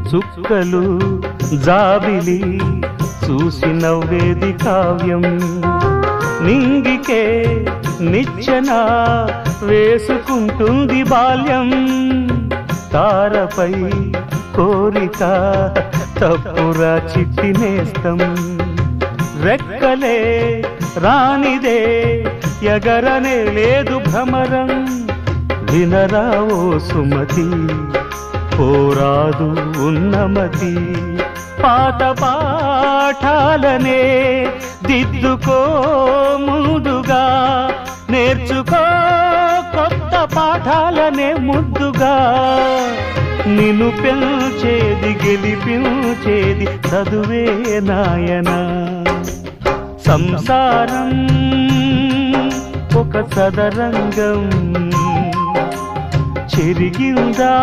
చుక్కలు జాబిలి చూసి నవ్వేది కావ్యం, నింగికే నిచ్చెన వేసుకుంటుంది బాల్యం. తారపై కోరిక తప్పురా చిట్టి నేస్తం, రెక్కలే రానిదే ఎగరనే లేదు భ్రమరం. వినరా ఓ సుమతి పోరాదు ఉన్నమతి, పాత పాఠాలనే దిద్దుకో ముందుగా, నేర్చుకో కొత్త పాఠాలనే ముద్దుగా. నిన్ను పెంచేది గెలిపించేది చదువే నాయనా. సంసారం ఒక చదరంగం, చెరిగిందా